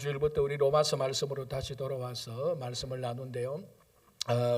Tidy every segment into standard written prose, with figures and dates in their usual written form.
주일부터 우리 로마서 말씀으로 다시 돌아와서 말씀을 나눈데요.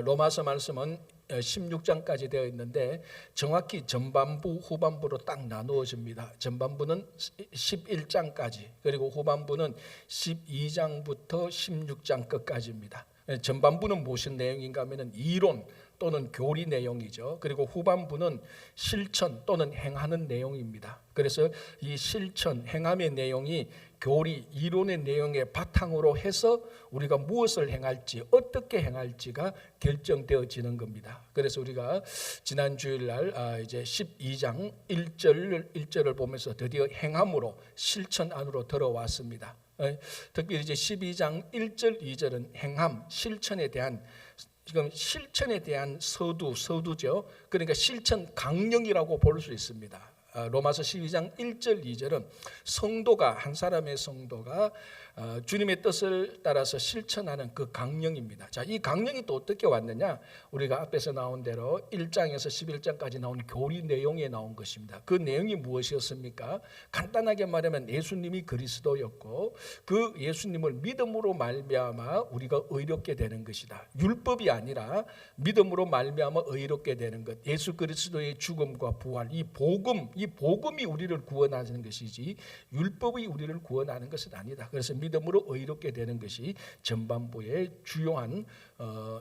로마서 말씀은 16장까지 되어 있는데 정확히 전반부 후반부로 딱 나누어집니다. 전반부는 11장까지, 그리고 후반부는 12장부터 16장 끝까지입니다. 전반부는 무슨 내용인가 하면 이론 또는 교리 내용이죠. 그리고 후반부는 실천 또는 행하는 내용입니다. 그래서 이 실천, 행함의 내용이 교리, 이론의 내용의 바탕으로 해서 우리가 무엇을 행할지, 어떻게 행할지가 결정되어지는 겁니다. 그래서 우리가 지난 주일날 이제 12장 1절을 보면서 드디어 행함으로 실천 안으로 들어왔습니다. 특히 이제 12장 1절, 2절은 행함, 실천에 대한, 지금 실천에 대한 서두죠. 그러니까 실천 강령이라고 볼 수 있습니다. 로마서 12장 1절 2절은 성도가, 한 사람의 성도가 주님의 뜻을 따라서 실천하는 그 강령입니다. 자, 이 강령이 또 어떻게 왔느냐? 우리가 앞에서 나온 대로 1장에서 11장까지 나온 교리 내용에 나온 것입니다. 그 내용이 무엇이었습니까? 간단하게 말하면 예수님이 그리스도였고 그 예수님을 믿음으로 말미암아 우리가 의롭게 되는 것이다. 율법이 아니라 믿음으로 말미암아 의롭게 되는 것. 예수 그리스도의 죽음과 부활, 이 복음이 우리를 구원하는 것이지 율법이 우리를 구원하는 것은 아니다. 그래서 믿음으로 의롭게 되는 것이 전반부의 주요한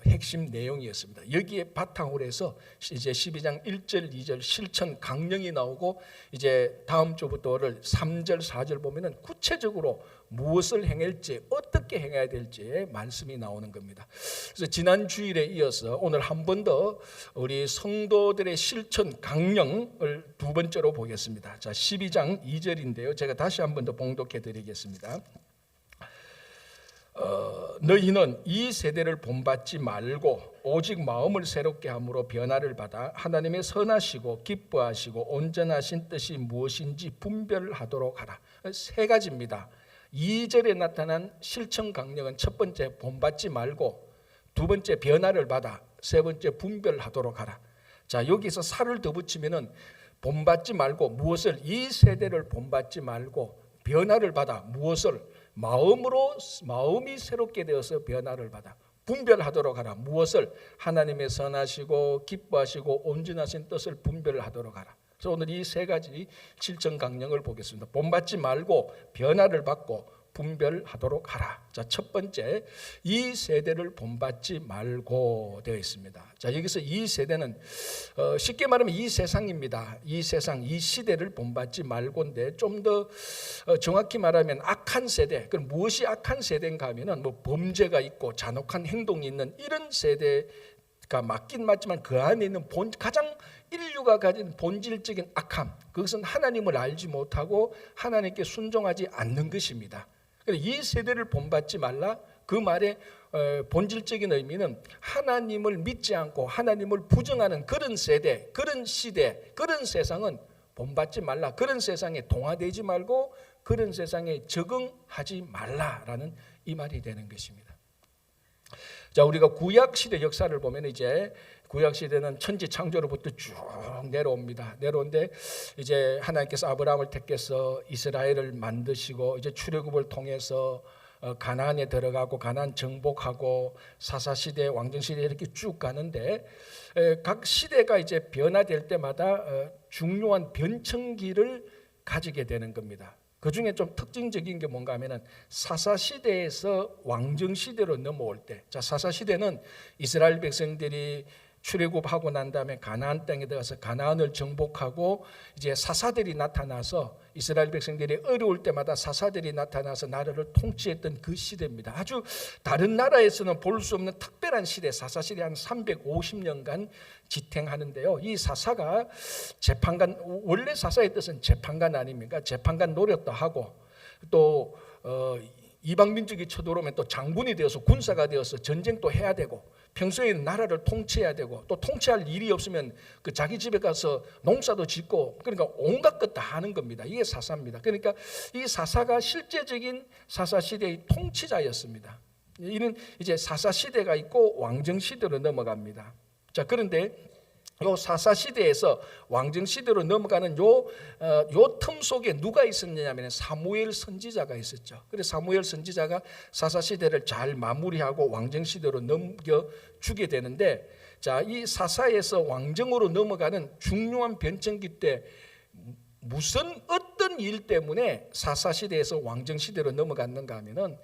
핵심 내용이었습니다. 여기에 바탕으로 해서 이제 12장 1절 2절 실천 강령이 나오고, 이제 다음 주부터를 3절 4절 보면은 구체적으로 무엇을 행할지, 어떻게 행해야 될지 말씀이 나오는 겁니다. 그래서 지난 주일에 이어서 오늘 한 번 더 우리 성도들의 실천 강령을 두 번째로 보겠습니다. 자, 12장 2절인데요. 제가 다시 한 번 더 봉독해 드리겠습니다. 너희는 이 세대를 본받지 말고 오직 마음을 새롭게 함으로 변화를 받아 하나님의 선하시고 기뻐하시고 온전하신 뜻이 무엇인지 분별하도록 하라. 세 가지입니다. 2절에 나타난 실천 강령은 첫 번째 본받지 말고, 두 번째 변화를 받아, 세 번째 분별하도록 하라. 자, 여기서 살을 더 붙이면은 본받지 말고 무엇을, 이 세대를 본받지 말고 변화를 받아 무엇을, 마음이 새롭게 되어서 변화를 받아 분별하도록 하라. 무엇을? 하나님의 선하시고 기뻐하시고 온전하신 뜻을 분별하도록 하라. 그래서 오늘 이 세 가지 실천 강령을 보겠습니다. 본받지 말고 변화를 받고 분별하도록 하라. 자, 첫 번째, 이 세대를 본받지 말고 되어 있습니다. 자, 여기서 이 세대는 쉽게 말하면 이 세상입니다. 이 세상, 이 시대를 본받지 말고인데, 좀 더 정확히 말하면 악한 세대. 그럼 무엇이 악한 세대인가 하면은 뭐 범죄가 있고 잔혹한 행동이 있는 이런 세대가 맞긴 맞지만 그 안에 있는 가장 인류가 가진 본질적인 악함, 그것은 하나님을 알지 못하고 하나님께 순종하지 않는 것입니다. 이 세대를 본받지 말라, 그 말의 본질적인 의미는 하나님을 믿지 않고 하나님을 부정하는 그런 세대, 그런 시대, 그런 세상은 본받지 말라. 그런 세상에 동화되지 말고 그런 세상에 적응하지 말라라는 이 말이 되는 것입니다. 자, 우리가 구약 시대 역사를 보면 이제 구약 시대는 천지 창조로부터 쭉 내려옵니다. 내려오는데 이제 하나님께서 아브라함을 택해서 이스라엘을 만드시고 이제 출애굽을 통해서 가나안에 들어가고 가나안 정복하고 사사시대, 왕정시대 이렇게 쭉 가는데 각 시대가 이제 변화될 때마다 중요한 변천기를 가지게 되는 겁니다. 그 중에 좀 특징적인 게 뭔가 하면은 사사시대에서 왕정시대로 넘어올 때, 자, 사사시대는 이스라엘 백성들이 출애굽하고 난 다음에 가나안 땅에 들어가서 가나안을 정복하고 이제 사사들이 나타나서 이스라엘 백성들이 어려울 때마다 사사들이 나타나서 나라를 통치했던 그 시대입니다. 아주 다른 나라에서는 볼 수 없는 특별한 시대, 사사시대 한 350년간 지탱하는데요. 이 사사가 재판관, 원래 사사의 뜻은 재판관 아닙니까? 재판관 노릇도 하고 또 이방 민족이 쳐들어오면 또 장군이 되어서 군사가 되어서 전쟁도 해야 되고, 평소에 나라를 통치해야 되고, 또 통치할 일이 없으면 그 자기 집에 가서 농사도 짓고, 그러니까 온갖 것 다 하는 겁니다. 이게 사사입니다. 그러니까 이 사사가 실제적인 사사시대의 통치자였습니다. 이는 이제 사사시대가 있고 왕정시대로 넘어갑니다. 자, 그런데 요 사사 시대에서 왕정 시대로 넘어가는 요 틈 속에 누가 있었냐면 사무엘 선지자가 있었죠. 그래서 사무엘 선지자가 사사 시대를 잘 마무리하고 왕정 시대로 넘겨 주게 되는데, 자, 이 사사에서 왕정으로 넘어가는 중요한 변천기 때 무슨 어떤 일 때문에 사사 시대에서 왕정 시대로 넘어갔는가 하면은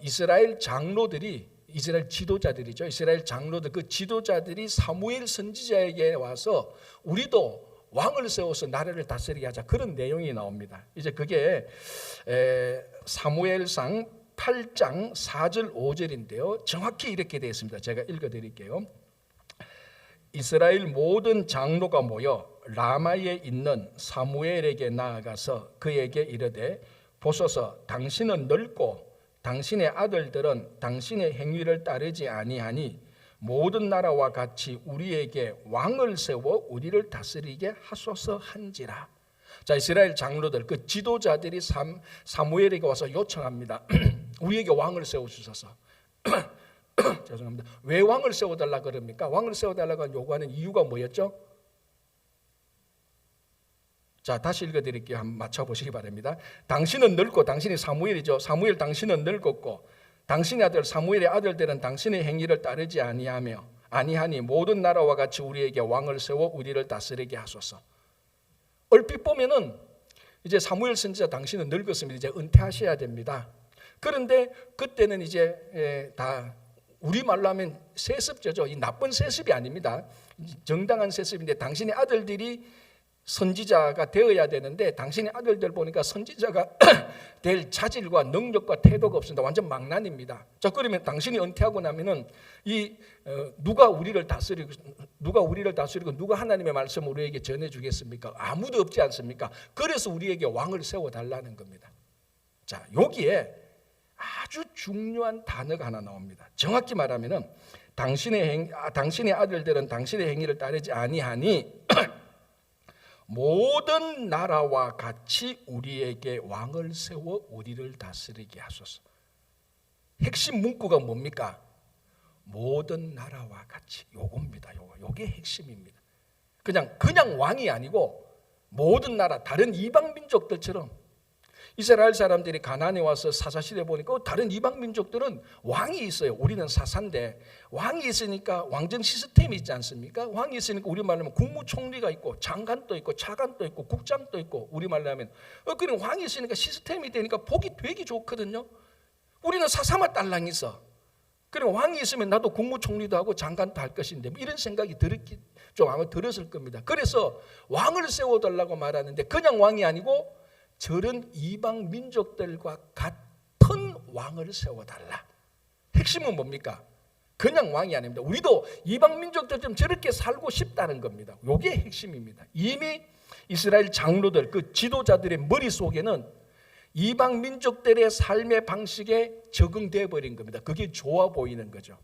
이스라엘 장로들이, 이스라엘 지도자들이죠. 이스라엘 장로들, 그 지도자들이 사무엘 선지자에게 와서 우리도 왕을 세워서 나라를 다스리게 하자, 그런 내용이 나옵니다. 이제 그게 사무엘상 8장 4절 5절인데요. 정확히 이렇게 되어 있습니다. 제가 읽어드릴게요. 이스라엘 모든 장로가 모여 라마에 있는 사무엘에게 나아가서 그에게 이르되, 보소서, 당신은 늙고 당신의 아들들은 당신의 행위를 따르지 아니하니 모든 나라와 같이 우리에게 왕을 세워 우리를 다스리게 하소서 한지라. 자, 이스라엘 장로들, 그 지도자들이 사무엘에게 와서 요청합니다. 우리에게 왕을 세워주소서. 죄송합니다. 왜 왕을 세워달라 그럽니까? 왕을 세워달라고 요구하는 이유가 뭐였죠? 자, 다시 읽어드릴게요. 한번 맞춰보시기 바랍니다. 당신은 늙고, 당신이 사무엘이죠. 사무엘, 당신은 늙었고 당신의 아들 사무엘의 아들들은 당신의 행위를 따르지 아니하니 모든 나라와 같이 우리에게 왕을 세워 우리를 다스리게 하소서. 얼핏 보면은 이제 사무엘 선지자, 당신은 늙었습니다. 이제 은퇴하셔야 됩니다. 그런데 그때는 이제 다 우리말로 하면 세습제죠. 이 나쁜 세습이 아닙니다. 정당한 세습인데, 당신의 아들들이 선지자가 되어야 되는데 당신의 아들들 보니까 선지자가 될 자질과 능력과 태도가 없습니다. 완전 망난입니다. 자, 그러면 당신이 은퇴하고 나면은 누가 우리를 다스리고 누가 하나님의 말씀을 우리에게 전해 주겠습니까? 아무도 없지 않습니까? 그래서 우리에게 왕을 세워 달라는 겁니다. 자, 여기에 아주 중요한 단어가 하나 나옵니다. 정확히 말하면은 당신의 아들들은 당신의 행위를 따르지 아니하니 모든 나라와 같이 우리에게 왕을 세워 우리를 다스리게 하소서. 핵심 문구가 뭡니까? 모든 나라와 같이, 요겁니다. 요게 핵심입니다. 그냥 왕이 아니고 모든 나라, 다른 이방 민족들처럼, 이스라엘 사람들이 가나안에 와서 사사시대 보니까 다른 이방 민족들은 왕이 있어요. 우리는 사사인데 왕이 있으니까 왕정 시스템이 있지 않습니까? 왕이 있으니까 우리말로 하면 국무총리가 있고 장관도 있고 차관도 있고 국장도 있고, 우리말로 하면 그럼 왕이 있으니까 시스템이 되니까 보기 되게 좋거든요. 우리는 사사만 딸랑 있어. 그럼 왕이 있으면 나도 국무총리도 하고 장관도 할 것인데, 이런 생각이 좀 아마 들었을 겁니다. 그래서 왕을 세워달라고 말하는데 그냥 왕이 아니고 저런 이방 민족들과 같은 왕을 세워달라. 핵심은 뭡니까? 그냥 왕이 아닙니다. 우리도 이방 민족들처럼 저렇게 살고 싶다는 겁니다. 이게 핵심입니다. 이미 이스라엘 장로들, 그 지도자들의 머릿속에는 이방 민족들의 삶의 방식에 적응되어 버린 겁니다. 그게 좋아 보이는 거죠.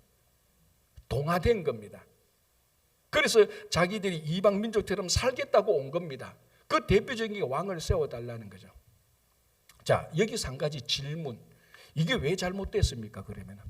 동화된 겁니다. 그래서 자기들이 이방 민족처럼 살겠다고 온 겁니다. 그 대표적인 게 왕을 세워달라는 거죠. 자, 여기서 한 가지 질문. 이게 왜 잘못됐습니까? 그러면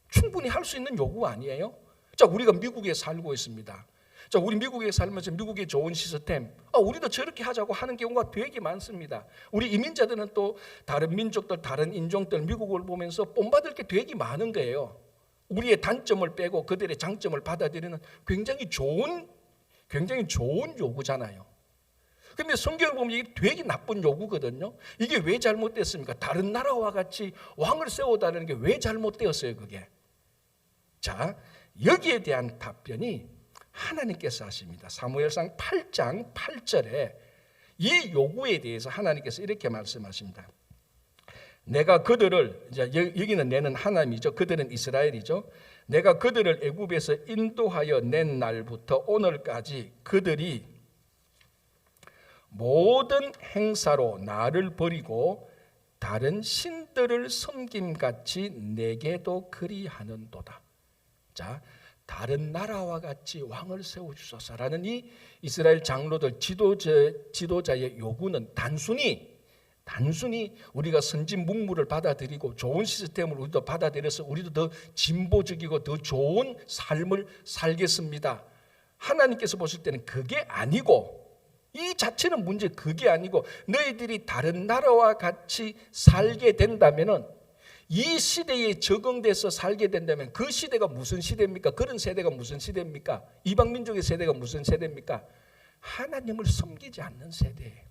충분히 할 수 있는 요구 아니에요? 자, 우리가 미국에 살고 있습니다. 자, 우리 미국에 살면서 미국의 좋은 시스템, 우리도 저렇게 하자고 하는 경우가 되게 많습니다. 우리 이민자들은 또 다른 민족들, 다른 인종들 미국을 보면서 본받을 게 되게 많은 거예요. 우리의 단점을 빼고 그들의 장점을 받아들이는 굉장히 좋은 요구잖아요. 근데 성경을 보면 이게 되게 나쁜 요구거든요. 이게 왜 잘못됐습니까? 다른 나라와 같이 왕을 세워달라는 게 왜 잘못되었어요, 그게? 자, 여기에 대한 답변이 하나님께서 하십니다. 사무엘상 8장 8절에 이 요구에 대해서 하나님께서 이렇게 말씀하십니다. 내가 그들을, 여기는 내는 하나님이죠. 그들은 이스라엘이죠. 내가 그들을 애굽에서 인도하여 낸 날부터 오늘까지 그들이 모든 행사로 나를 버리고 다른 신들을 섬김같이 내게도 그리하는도다. 자, 다른 나라와 같이 왕을 세워주소서라는 이 이스라엘 장로들 지도자의 요구는 단순히 우리가 선진 문물을 받아들이고 좋은 시스템을 우리도 받아들여서 우리도 더 진보적이고 더 좋은 삶을 살겠습니다 하나님께서 보실 때는 그게 아니고, 이 자체는 문제, 그게 아니고 너희들이 다른 나라와 같이 살게 된다면은, 이 시대에 적응돼서 살게 된다면 그 시대가 무슨 시대입니까? 그런 세대가 무슨 시대입니까? 이방민족의 세대가 무슨 세대입니까? 하나님을 섬기지 않는 세대예요.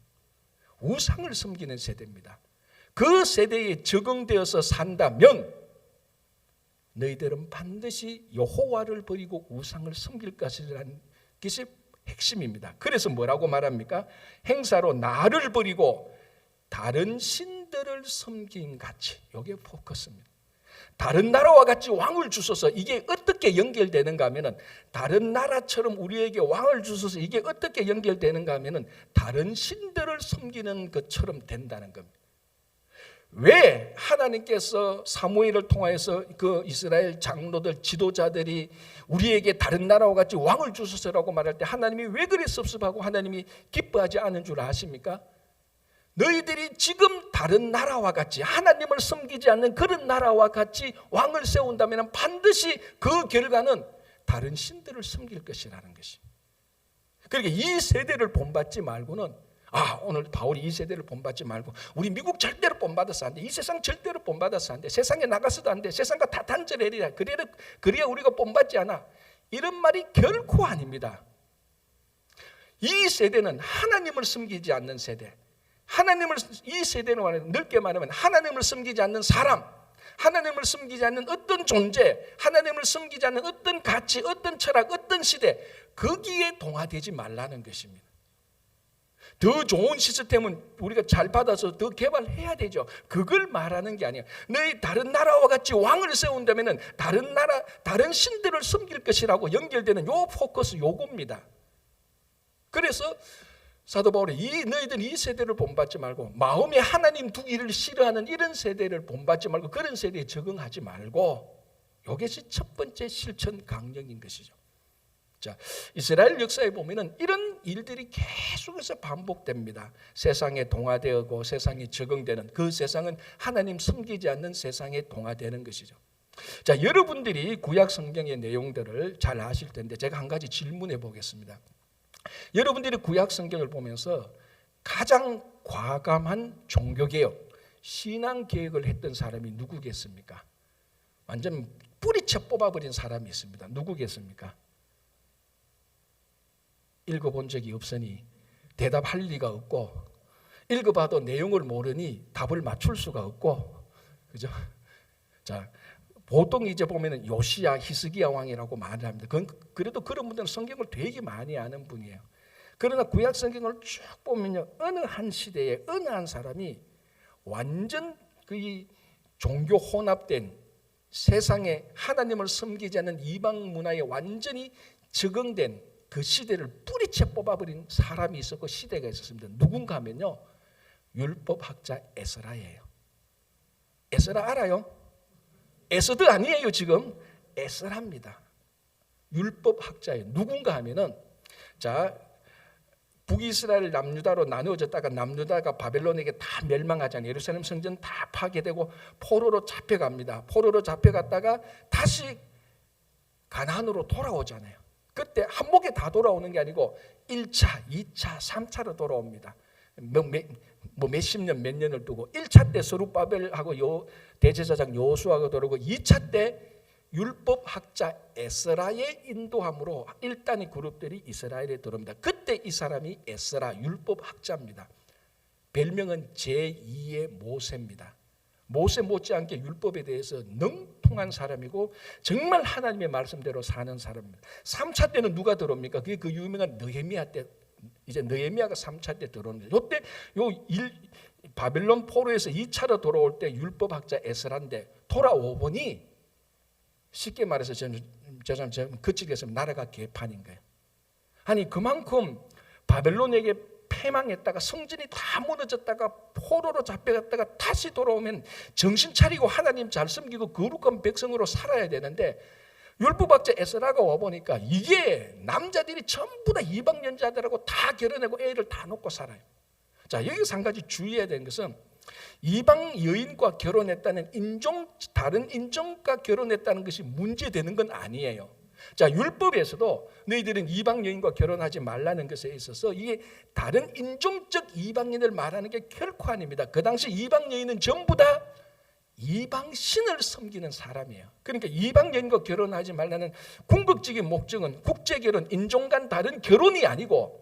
우상을 섬기는 세대입니다. 그 세대에 적응되어서 산다면 너희들은 반드시 여호와를 버리고 우상을 섬길 것이라는 것이 핵심입니다. 그래서 뭐라고 말합니까? 행사로 나를 버리고 다른 신들을 섬긴 같이. 이게 포커스입니다. 다른 나라와 같이 왕을 주소서. 이게 어떻게 연결되는가 하면은, 다른 나라처럼 우리에게 왕을 주소서. 이게 어떻게 연결되는가 하면은 다른 신들을 섬기는 것처럼 된다는 겁니다. 왜 하나님께서 사무엘을 통하여서 그 이스라엘 장로들, 지도자들이 우리에게 다른 나라와 같이 왕을 주소서라고 말할 때 하나님이 왜 그리 섭섭하고 하나님이 기뻐하지 않은 줄 아십니까? 너희들이 지금 다른 나라와 같이, 하나님을 섬기지 않는 그런 나라와 같이 왕을 세운다면 반드시 그 결과는 다른 신들을 섬길 것이라는 것입니다. 그러니까 이 세대를 본받지 말고는, 오늘 바울이 이 세대를 본받지 말고 우리 미국 절대로 본받아서 안 돼, 이 세상 절대로 본받아서 안 돼, 세상에 나가서도 안 돼, 세상과 다 단절해야 돼, 그래야 우리가 본받지 않아, 이런 말이 결코 아닙니다. 이 세대는 하나님을 섬기지 않는 세대, 이 세대는 넓게 말하면 하나님을 섬기지 않는 사람, 하나님을 섬기지 않는 어떤 존재, 하나님을 섬기지 않는 어떤 가치, 어떤 철학, 어떤 시대, 거기에 동화되지 말라는 것입니다. 더 좋은 시스템은 우리가 잘 받아서 더 개발해야 되죠. 그걸 말하는 게 아니에요. 너희 다른 나라와 같이 왕을 세운다면 다른 나라, 다른 신들을 섬길 것이라고 연결되는 요 포커스, 요겁니다. 그래서 사도 바울이 너희들 이 세대를 본받지 말고, 마음에 하나님 두기를 싫어하는 이런 세대를 본받지 말고, 그런 세대에 적응하지 말고, 이것이 첫 번째 실천 강령인 것이죠. 자, 이스라엘 역사에 보면은 이런 일들이 계속해서 반복됩니다. 세상에 동화되고 세상에 적응되는, 그 세상은 하나님 섬기지 않는 세상에 동화되는 것이죠. 자, 여러분들이 구약 성경의 내용들을 잘 아실 텐데 제가 한 가지 질문해 보겠습니다. 여러분들이 구약 성경을 보면서 가장 과감한 종교개혁, 신앙개혁을 했던 사람이 누구겠습니까? 완전 뿌리채 뽑아버린 사람이 있습니다. 누구겠습니까? 읽어본 적이 없으니 대답할 리가 없고, 읽어봐도 내용을 모르니 답을 맞출 수가 없고, 그죠? 자, 보통 이제 보면은 요시야, 히스기야 왕이라고 말을 합니다. 그래도 그런 분들은 성경을 되게 많이 아는 분이에요. 그러나 구약 성경을 쭉 보면요, 어느 한 시대에 어느 한 사람이 완전 그 종교 혼합된 세상에 하나님을 섬기지 않는 이방 문화에 완전히 적응된 그 시대를 뿌리채 뽑아버린 사람이 있었고 시대가 있었습니다. 누군가 하면요, 율법학자 에스라예요. 에스라 알아요? 에스더 아니에요. 지금 에스라입니다. 율법학자예요. 누군가 하면은, 자, 북이스라엘 남유다로 나누어졌다가 남유다가 바벨론에게 다 멸망하잖아요. 예루살렘 성전 다 파괴되고 포로로 잡혀갑니다. 포로로 잡혀갔다가 다시 가나안으로 돌아오잖아요. 그때 한목에 다 돌아오는 게 아니고 1차, 2차, 3차로 돌아옵니다. 몇십 년, 몇 년을 두고 1차 때 스룹바벨하고 대제사장 여호수아가 돌아오고 2차 때 율법학자 에스라의 인도함으로 1단의 그룹들이 이스라엘에 들어옵니다. 그때 이 사람이 에스라 율법학자입니다. 별명은 제2의 모세입니다. 모세 못지않게 율법에 대해서 능통한 사람이고 정말 하나님의 말씀대로 사는 사람입니다. 3차 때는 누가 들어옵니까? 그게 그 유명한 느헤미야 때, 이제 느헤미야가 3차 때 들어오는데, 이때 바벨론 포로에서 2차로 돌아올 때 율법학자 에스라인데, 돌아오 보니 쉽게 말해서 저는 그쪽에서 나라가 개판인 거예요. 아니, 그만큼 바벨론에게 패망했다가 성전이 다 무너졌다가 포로로 잡혀갔다가 다시 돌아오면 정신 차리고 하나님 잘 섬기고 거룩한 백성으로 살아야 되는데, 율법학자 에스라가 와보니까 이게 남자들이 전부 다 이방 연자들하고 다 결혼하고 애를 다 놓고 살아요. 자, 여기서 한 가지 주의해야 되는 것은, 이방 여인과 결혼했다는 다른 인종과 결혼했다는 것이 문제되는 건 아니에요. 자, 율법에서도 너희들은 이방 여인과 결혼하지 말라는 것에 있어서 이게 다른 인종적 이방인을 말하는 게 결코 아닙니다. 그 당시 이방 여인은 전부 다 이방 신을 섬기는 사람이에요. 그러니까 이방 여인과 결혼하지 말라는 궁극적인 목적은 국제결혼, 인종 간 다른 결혼이 아니고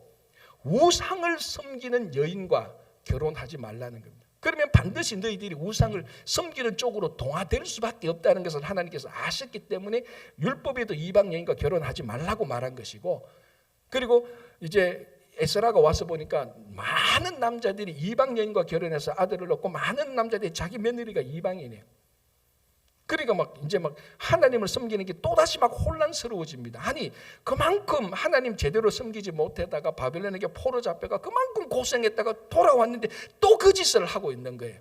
우상을 섬기는 여인과 결혼하지 말라는 겁니다. 그러면 반드시 너희들이 우상을 섬기는 쪽으로 동화될 수밖에 없다는 것을 하나님께서 아셨기 때문에 율법에도 이방 여인과 결혼하지 말라고 말한 것이고, 그리고 이제 에스라가 와서 보니까 많은 남자들이 이방 여인과 결혼해서 아들을 얻고 많은 남자들이 자기 며느리가 이방인이에요. 그러니까 이제 하나님을 섬기는 게 또다시 혼란스러워집니다. 아니, 그만큼 하나님 제대로 섬기지 못하다가 바벨론에게 포로 잡혀가 그만큼 고생했다가 돌아왔는데 또 그 짓을 하고 있는 거예요.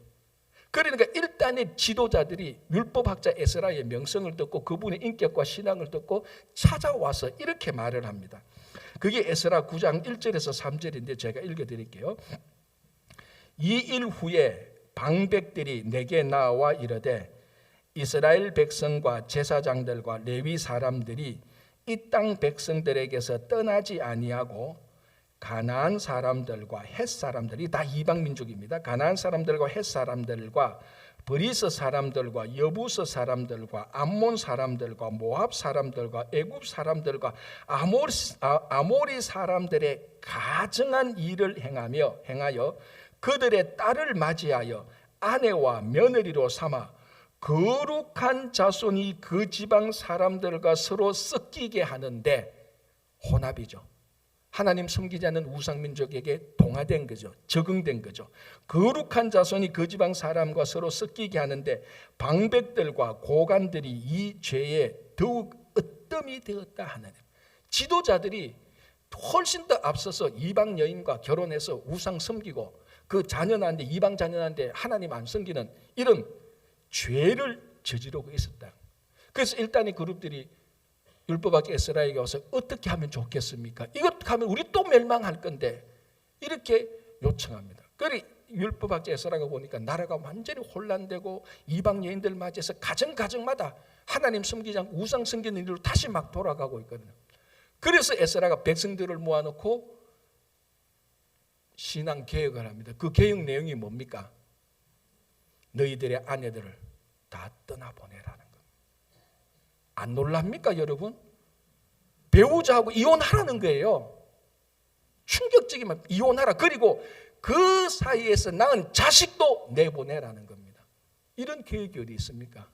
그러니까 일단의 지도자들이 율법학자 에스라의 명성을 듣고 그분의 인격과 신앙을 듣고 찾아와서 이렇게 말을 합니다. 그게 에스라 9장 1절에서 3절인데 제가 읽어드릴게요. 이 일 후에 방백들이 내게 나와 이르되 이스라엘 백성과 제사장들과 레위 사람들이 이 땅 백성들에게서 떠나지 아니하고 가나안 사람들과 헷 사람들이 다 이방 민족입니다. 가나안 사람들과 헷 사람들과 브리스 사람들과 여부스 사람들과 암몬 사람들과 모압 사람들과 애굽 사람들과 아모리 사람들의 가증한 일을 행하여 그들의 딸을 맞이하여 아내와 며느리로 삼아 거룩한 자손이 그 지방 사람들과 서로 섞이게 하는데, 혼합이죠. 하나님 섬기지 않는 우상민족에게 동화된 거죠. 적응된 거죠. 거룩한 자손이 그 지방 사람과 서로 섞이게 하는데 방백들과 고관들이 이 죄에 더욱 으뜸이 되었다 하나님. 지도자들이 훨씬 더 앞서서 이방 여인과 결혼해서 우상 섬기고 그 자녀한테, 이방 자녀한테 하나님 안 섬기는 이런 죄를 저지르고 있었다. 그래서 일단 이 그룹들이 율법학자 에스라에게 와서 어떻게 하면 좋겠습니까? 이것 하면 우리 또 멸망할 건데 이렇게 요청합니다. 그래 율법학자 에스라가 보니까 나라가 완전히 혼란되고 이방 여인들 맞이해서 가정마다 하나님 섬기지 않고 우상 섬기는 일로 다시 돌아가고 있거든요. 그래서 에스라가 백성들을 모아놓고 신앙 개혁을 합니다. 그 개혁 내용이 뭡니까? 너희들의 아내들을 다 떠나보내라는 겁니다. 안 놀랍니까 여러분? 배우자하고 이혼하라는 거예요. 충격적이면 이혼하라. 그리고 그 사이에서 낳은 자식도 내보내라는 겁니다. 이런 계획이 어디 있습니까?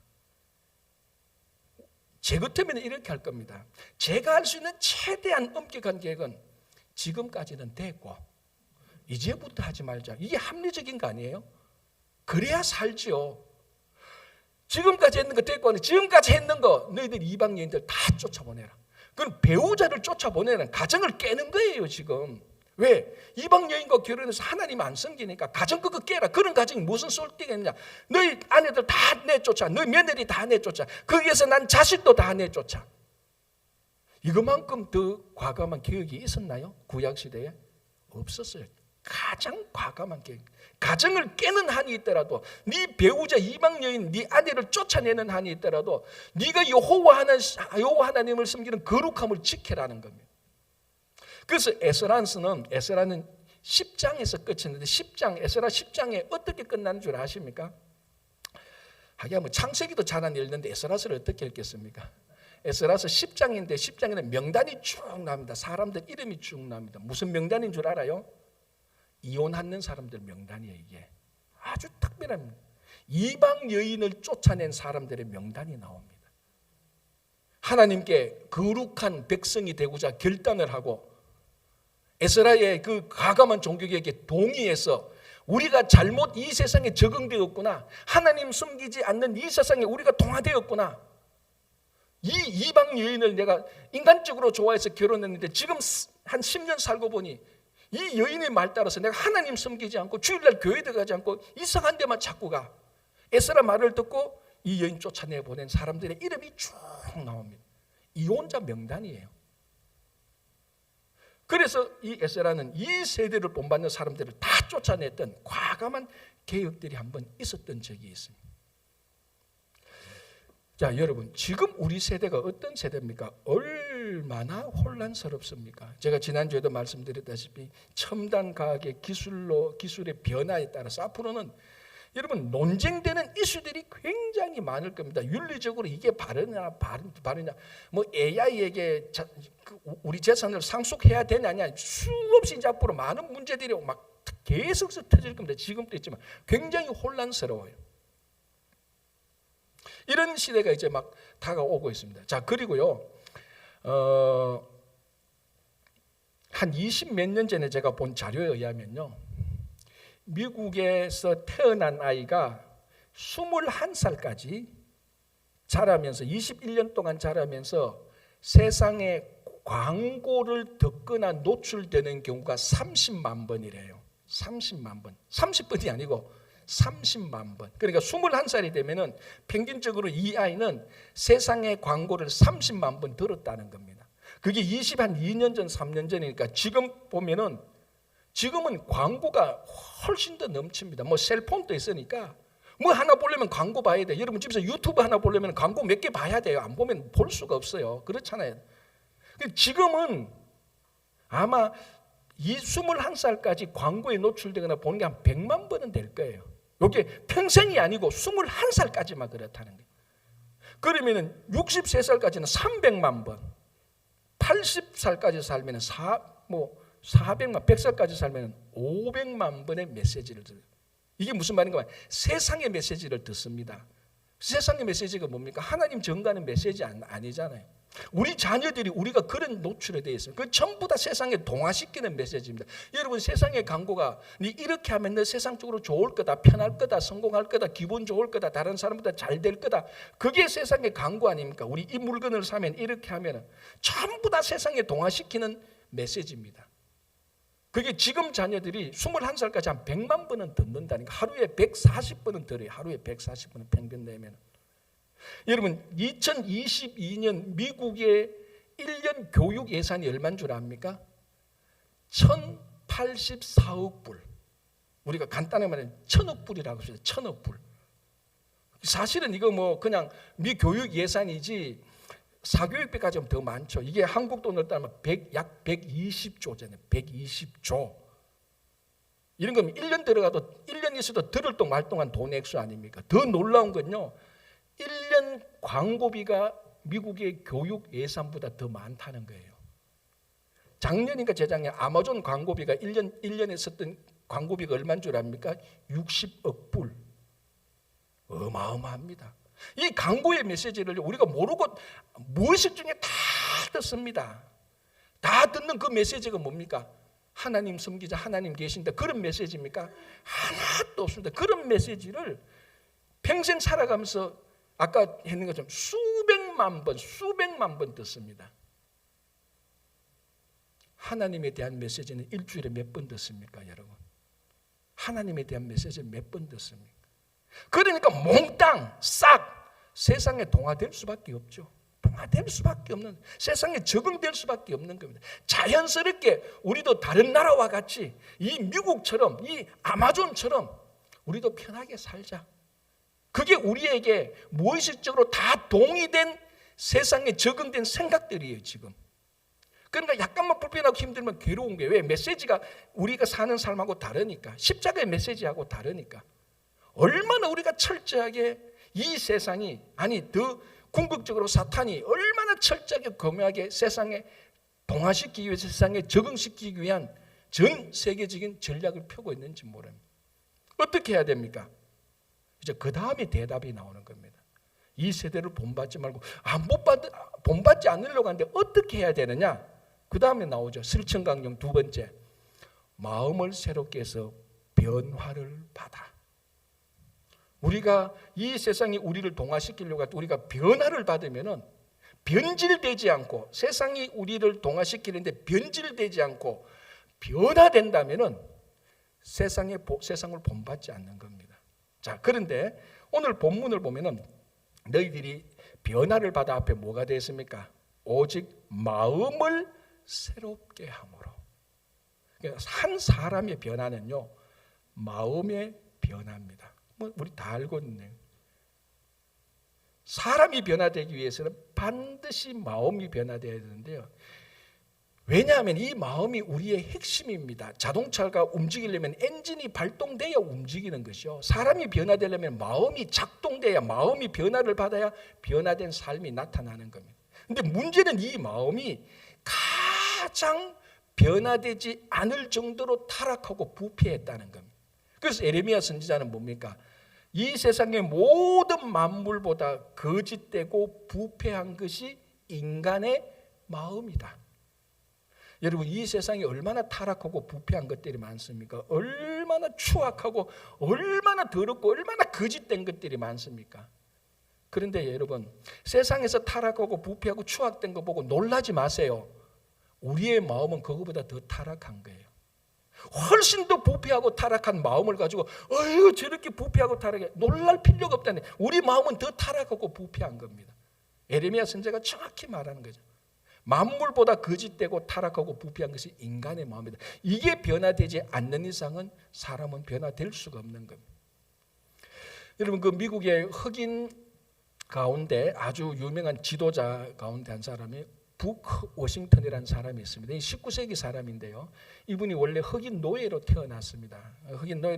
제 같으면 이렇게 할 겁니다. 제가 할 수 있는 최대한 엄격한 계획은 지금까지는 됐고 이제부터 하지 말자. 이게 합리적인 거 아니에요? 그래야 살지요. 지금까지 했는 거 됐고 지금까지 했는 거 너희들 이방 여인들 다 쫓아보내라. 그건 배우자를 쫓아보내는 가정을 깨는 거예요 지금. 왜? 이방 여인과 결혼해서 하나님 안 섬기니까 가정 그거 깨라. 그런 가정이 무슨 쏠띠가 있느냐. 너희 아내들 다 내쫓아. 너희 며느리 다 내쫓아. 거기에서 난 자식도 다 내쫓아. 이것만큼 더 과감한 개혁이 있었나요? 구약시대에? 없었어요. 가장 과감한 계획. 가정을 깨는 한이 있더라도 네 배우자 이방 여인 네 아내를 쫓아내는 한이 있더라도 네가 여호와 하나님을 섬기는 거룩함을 지켜라는 겁니다. 그래서 에스라는 10장에서 끝했는데 에스라 10장에 어떻게 끝나는 줄 아십니까? 하긴 창세기도 잘 안 읽는데 에스라서를 어떻게 읽겠습니까? 에스라서 10장인데 10장에는 명단이 쭉 나옵니다. 사람들 이름이 쭉 나옵니다. 무슨 명단인 줄 알아요? 이혼하는 사람들 명단이에요. 이게 아주 특별합니다. 이방 여인을 쫓아낸 사람들의 명단이 나옵니다. 하나님께 거룩한 백성이 되고자 결단을 하고 에스라의 그 과감한 종교개혁에 동의해서 우리가 잘못 이 세상에 적응되었구나. 하나님 숨기지 않는 이 세상에 우리가 동화되었구나. 이 이방 여인을 내가 인간적으로 좋아해서 결혼했는데 지금 한 10년 살고 보니 이 여인의 말 따라서 내가 하나님 섬기지 않고 주일날 교회도 가지 않고 이상한 데만 자꾸 가. 에스라 말을 듣고 이 여인 쫓아내보낸 사람들의 이름이 쭉 나옵니다. 이혼자 명단이에요. 그래서 이 에스라는 이 세대를 본받는 사람들을 다 쫓아냈던 과감한 개혁들이 한번 있었던 적이 있습니다. 자, 여러분, 지금 우리 세대가 어떤 세대입니까? 얼마나 혼란스럽습니까? 제가 지난주에도 말씀드렸다시피 첨단 과학의 기술의 변화에 따라서 앞으로는 여러분 논쟁되는 이슈들이 굉장히 많을 겁니다. 윤리적으로 이게 바르냐, 뭐 AI에게 우리 재산을 상속해야 되느냐, 수없이 이제 앞으로 많은 문제들이 막 계속 터질 겁니다. 지금도 있지만 굉장히 혼란스러워요. 이런 시대가 이제 막 다가오고 있습니다. 자, 그리고요, 한 20몇 년 전에 제가 본 자료에 의하면요, 미국에서 태어난 아이가 21살까지 자라면서 21년 동안 자라면서 세상에 광고를 듣거나 노출되는 경우가 30만 번이래요. 30만 번. 30번이 아니고 30만 번. 그러니까 21살이 되면은 평균적으로 이 아이는 세상의 광고를 30만 번 들었다는 겁니다. 그게 2년 전, 3년 전이니까 지금 보면은 지금은 광고가 훨씬 더 넘칩니다. 뭐 셀폰도 있으니까 뭐 하나 보려면 광고 봐야 돼. 여러분 집에서 유튜브 하나 보려면 광고 몇 개 봐야 돼요. 안 보면 볼 수가 없어요. 그렇잖아요. 지금은 아마 이 21살까지 광고에 노출되거나 보는 게 한 100만 번은 될 거예요. 이게 평생이 아니고 21살까지만 그렇다는 거예요. 그러면은 63살까지는 300만 번, 80살까지 살면은 400만, 100살까지 살면 500만 번의 메시지를 들어요. 이게 무슨 말인가 하면 세상의 메시지를 듣습니다. 세상의 메시지가 뭡니까? 하나님 전가하는 메시지 아니잖아요. 우리 자녀들이 우리가 그런 노출에 되어 있습니다. 그 전부 다 세상에 동화시키는 메시지입니다. 여러분, 세상의 광고가 네 이렇게 하면 너 세상 쪽으로 좋을 거다, 편할 거다, 성공할 거다, 기분 좋을 거다, 다른 사람보다 잘 될 거다. 그게 세상의 광고 아닙니까? 우리 이 물건을 사면 이렇게 하면 전부 다 세상에 동화시키는 메시지입니다. 그게 지금 자녀들이 21살까지 한 100만 번은 듣는다니까. 하루에 140번은 들어요. 하루에 140번은 평균 내면. 여러분, 2022년 미국의 1년 교육 예산이 얼마인 줄 압니까? 1084억 불. 우리가 간단하게 말하면 1000억 불이라고 해요. 1000억 불. 사실은 이거 뭐 그냥 미 교육 예산이지 사교육비까지 하면 더 많죠. 이게 한국 돈으로 따지면 약 120조잖아요. 120조. 이런 거면 1년 들어가도 1년 있어도 들을 동 말 동안 돈 액수 아닙니까? 더 놀라운 건요, 1년 광고비가 미국의 교육 예산보다 더 많다는 거예요. 작년인가 재작년 아마존 광고비가 1년에 썼던 광고비가 얼마인 줄 압니까? 60억 불. 어마어마합니다. 이 광고의 메시지를 우리가 모르고 무의식 중에 다 듣습니다. 다 듣는 그 메시지가 뭡니까? 하나님 섬기자, 하나님 계신다, 그런 메시지입니까? 하나도 없습니다. 그런 메시지를 평생 살아가면서 아까 했는 것처럼 수백만 번 듣습니다. 하나님에 대한 메시지는 일주일에 몇 번 듣습니까, 여러분? 하나님에 대한 메시지는 몇 번 듣습니까? 그러니까 몽땅 싹 세상에 동화될 수밖에 없죠. 동화될 수밖에 없는, 세상에 적응될 수밖에 없는 겁니다. 자연스럽게 우리도 다른 나라와 같이 이 미국처럼, 이 아마존처럼 우리도 편하게 살자. 그게 우리에게 무의식적으로 다 동의된 세상에 적응된 생각들이에요, 지금. 그러니까 약간만 불편하고 힘들면 괴로운 게 왜? 메시지가 우리가 사는 삶하고 다르니까, 십자가의 메시지하고 다르니까. 얼마나 우리가 철저하게 이 세상이, 아니 더 궁극적으로 사탄이 얼마나 철저하게 교묘하게 세상에 동화시키기 위해, 세상에 적응시키기 위한 전 세계적인 전략을 펴고 있는지 모릅니다. 어떻게 해야 됩니까? 이제 그 다음에 대답이 나오는 겁니다. 이 세대를 본받지 말고 본받지 않으려고 하는데 어떻게 해야 되느냐? 그 다음에 나오죠. 실천강령 두 번째, 마음을 새롭게 해서 변화를 받아. 우리가 이 세상이 우리를 동화시키려고 할 때 우리가 변화를 받으면은 변질되지 않고, 세상이 우리를 동화시키는데 변질되지 않고 변화된다면은 세상을 본받지 않는 겁니다. 자, 그런데 오늘 본문을 보면은 너희들이 변화를 받아 앞에 뭐가 되었습니까? 오직 마음을 새롭게 함으로. 그러니까 한 사람의 변화는요, 마음의 변화입니다. 뭐 우리 다 알고 있네요. 사람이 변화되기 위해서는 반드시 마음이 변화되어야 되는데요. 왜냐하면 이 마음이 우리의 핵심입니다. 자동차가 움직이려면 엔진이 발동돼야 움직이는 것이요. 사람이 변화되려면 마음이 작동돼야, 마음이 변화를 받아야 변화된 삶이 나타나는 겁니다. 근데 문제는 이 마음이 가장 변화되지 않을 정도로 타락하고 부패했다는 겁니다. 그래서 에레미야 선지자는 뭡니까? 이 세상의 모든 만물보다 거짓되고 부패한 것이 인간의 마음이다. 여러분, 이 세상에 얼마나 타락하고 부패한 것들이 많습니까? 얼마나 추악하고 얼마나 더럽고 얼마나 거짓된 것들이 많습니까? 그런데 여러분, 세상에서 타락하고 부패하고 추악된 거 보고 놀라지 마세요. 우리의 마음은 그거보다 더 타락한 거예요. 훨씬 더 부패하고 타락한 마음을 가지고 어휴 저렇게 부패하고 타락해, 놀랄 필요가 없다네. 우리 마음은 더 타락하고 부패한 겁니다. 에레미야 선지자가 정확히 말하는 거죠. 만물보다 거짓되고 타락하고 부패한 것이 인간의 마음이다. 이게 변화되지 않는 이상은 사람은 변화될 수가 없는 겁니다. 여러분, 그 미국의 흑인 가운데 아주 유명한 지도자 가운데 한 사람이 부크 워싱턴이라는 사람이 있습니다. 19세기 사람인데요. 이분이 원래 흑인 노예로 태어났습니다. 흑인 노예,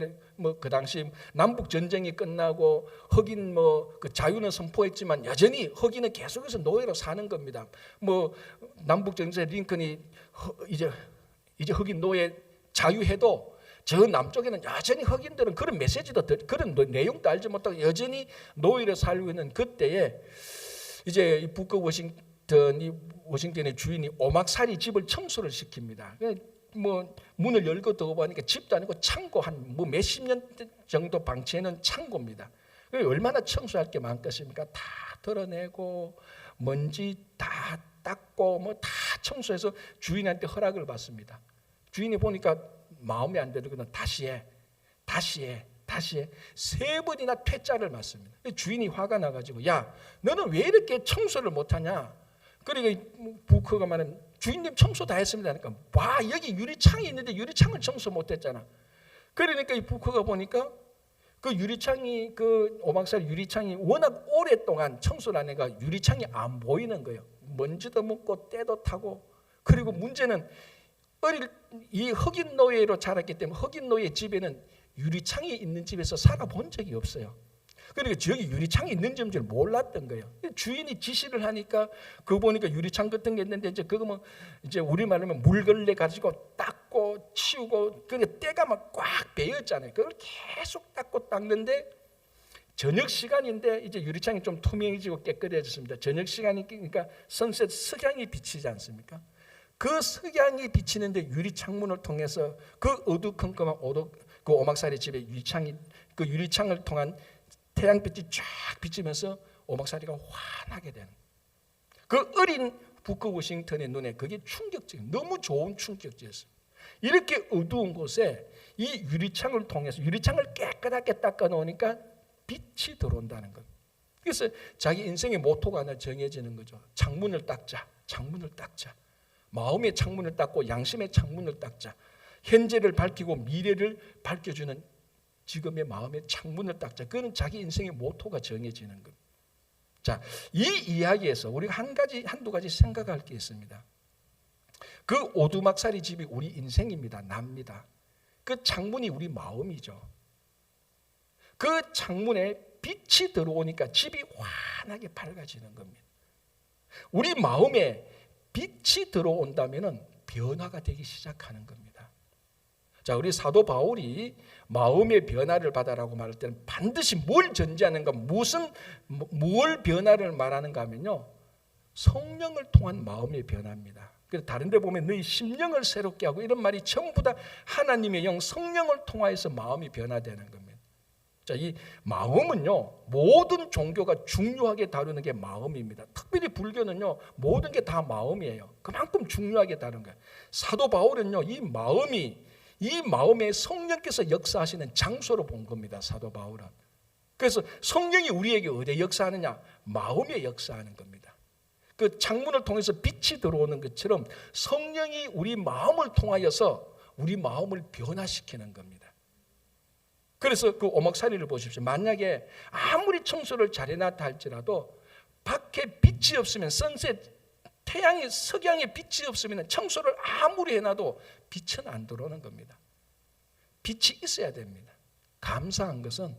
그 당시 남북 전쟁이 끝나고 흑인 그 자유는 선포했지만 여전히 흑인은 계속해서 노예로 사는 겁니다. 남북 전쟁 링컨이 이제 흑인 노예 자유해도 저 남쪽에는 여전히 흑인들은 그런 메시지도 그런 내용도 알지 못하고 여전히 노예로 살고 있는 그때에 이제 이 부크 워싱턴의 주인이 오막살이 집을 청소를 시킵니다. 문을 열고 들어보니까 집도 아니고 창고 한 몇십 년 정도 방치해놓은 창고입니다. 얼마나 청소할 게 많겠습니까? 다 털어내고 먼지 다 닦고 다 청소해서 주인한테 허락을 받습니다. 주인이 보니까 마음에 안 들거든. 다시 해. 3번이나 퇴짜를 맞습니다. 주인이 화가 나가지고 야, 너는 왜 이렇게 청소를 못하냐? 그러니까 부커가 말하면 주인님 청소 다 했습니다. 그러니까 와, 여기 유리창이 있는데 유리창을 청소 못했잖아. 그러니까 이 부커가 보니까 그 유리창이, 그 오막살 유리창이 워낙 오랫동안 청소를 안 해가 유리창이 안 보이는 거예요. 먼지도 묻고 때도 타고. 그리고 문제는 이 흑인 노예로 자랐기 때문에 흑인 노예 집에는 유리창이 있는 집에서 살아본 적이 없어요. 그러니까 저기 유리창이 있는 점줄 몰랐던 거예요. 주인이 지시를 하니까 그거 보니까 유리창 같은 게 있는데 그거 이제 우리말로 하면 물걸레 가지고 닦고 치우고, 그러니까 때가 막 꽉 배였잖아요. 그걸 계속 닦고 닦는데 저녁 시간인데 이제 유리창이 좀 투명해지고 깨끗해졌습니다. 저녁 시간이니까 선셋 석양이 비치지 않습니까? 그 석양이 비치는데 유리창문을 통해서 그 어두컴컴한 그 오막살이 집에 그 유리창을 통한 태양빛이 쫙 비치면서 오막살이가 환하게 되는, 그 어린 부커 워싱턴의 눈에 그게 충격적인, 너무 좋은 충격적이었습니다. 이렇게 어두운 곳에 이 유리창을 통해서 유리창을 깨끗하게 닦아 놓으니까 빛이 들어온다는 것. 그래서 자기 인생의 모토가 하나 정해지는 거죠. 창문을 닦자. 마음의 창문을 닦고 양심의 창문을 닦자. 현재를 밝히고 미래를 밝혀주는 지금의 마음의 창문을 닦자. 그건 자기 인생의 모토가 정해지는 겁니다. 자, 이 이야기에서 우리가 한두 가지 생각할 게 있습니다. 그 오두막살이 집이 우리 인생입니다. 납니다. 그 창문이 우리 마음이죠. 그 창문에 빛이 들어오니까 집이 환하게 밝아지는 겁니다. 우리 마음에 빛이 들어온다면 변화가 되기 시작하는 겁니다. 자, 우리 사도 바울이 마음의 변화를 받아라고 말할 때는 반드시 뭘 전제하는가, 뭘 변화를 말하는가 하면요, 성령을 통한 마음의 변화입니다. 그래서 다른 데 보면 너희 심령을 새롭게 하고 이런 말이 전부 다 하나님의 영 성령을 통하여서 마음이 변화되는 겁니다. 자, 이 마음은요, 모든 종교가 중요하게 다루는 게 마음입니다. 특별히 불교는요, 모든 게 다 마음이에요. 그만큼 중요하게 다루는 거예요. 사도 바울은요, 이 마음에 성령께서 역사하시는 장소로 본 겁니다. 사도 바울은. 그래서 성령이 우리에게 어디에 역사하느냐? 마음에 역사하는 겁니다. 그 창문을 통해서 빛이 들어오는 것처럼 성령이 우리 마음을 통하여서 우리 마음을 변화시키는 겁니다. 그래서 그 오목살이를 보십시오. 만약에 아무리 청소를 잘해놨다 할지라도 밖에 빛이 없으면 태양의 석양의 빛이 없으면 청소를 아무리 해놔도 빛은 안 들어오는 겁니다. 빛이 있어야 됩니다. 감사한 것은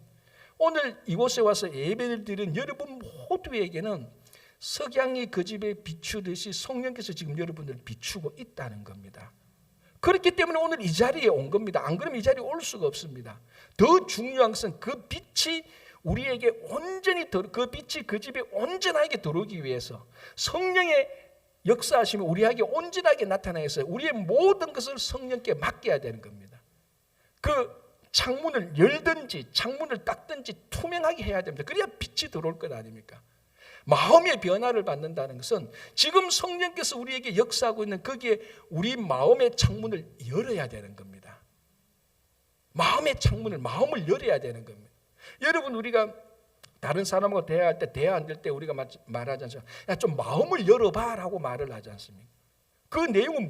오늘 이곳에 와서 예배를 드린 여러분 모두에게는 석양이 그 집에 비추듯이 성령께서 지금 여러분들을 비추고 있다는 겁니다. 그렇기 때문에 오늘 이 자리에 온 겁니다. 안 그러면 이 자리에 올 수가 없습니다. 더 중요한 것은 그 빛이 우리에게 온전히 그 빛이 그 집에 온전하게 들어오기 위해서 성령의 역사하시면 우리에게 온전하게 나타나서 우리의 모든 것을 성령께 맡겨야 되는 겁니다. 그 창문을 열든지 창문을 닦든지 투명하게 해야 됩니다. 그래야 빛이 들어올 것 아닙니까? 마음의 변화를 받는다는 것은 지금 성령께서 우리에게 역사하고 있는 거기에 우리 마음의 창문을 열어야 되는 겁니다. 마음의 창문을, 마음을 열어야 되는 겁니다. 여러분, 우리가 다른 사람하고 대화할 때 대화 안 될 때 우리가 말하지 않습니까? 야, 좀 마음을 열어봐 라고 말을 하지 않습니까? 그 내용은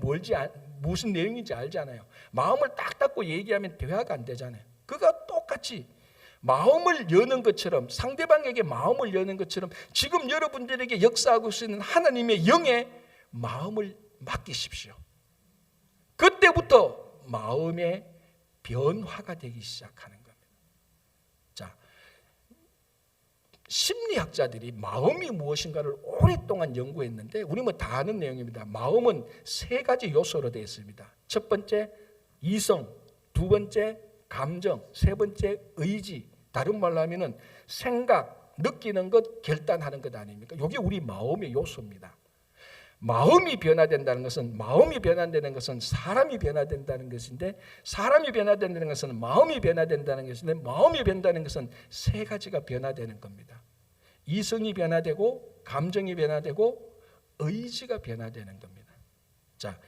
무슨 내용인지 알잖아요. 마음을 딱 닫고 얘기하면 대화가 안 되잖아요. 그가 똑같이 마음을 여는 것처럼, 상대방에게 마음을 여는 것처럼 지금 여러분들에게 역사하고 있는 하나님의 영에 마음을 맡기십시오. 그때부터 마음의 변화가 되기 시작하는 겁니다. 자, 심리학자들이 마음이 무엇인가를 오랫동안 연구했는데 우리 다 아는 내용입니다. 마음은 3가지 요소로 되어 있습니다. 첫 번째 이성, 두 번째 감정, 세 번째 의지. 다른 말로 하면은 생각, 느끼는 것, 결단하는 것 아닙니까? 이게 우리 마음의 요소입니다. 마음이 변화된다는 것은 사람이 변화된다는 것인데, 사람이 변화된다는 것은 마음이 변화된다는 것인데, 마음이 변화되는 것은 3가지가 변화되는 겁니다. 이성이 변화되고, 감정이 변화되고, 의지가 변화되는 겁니다. 자,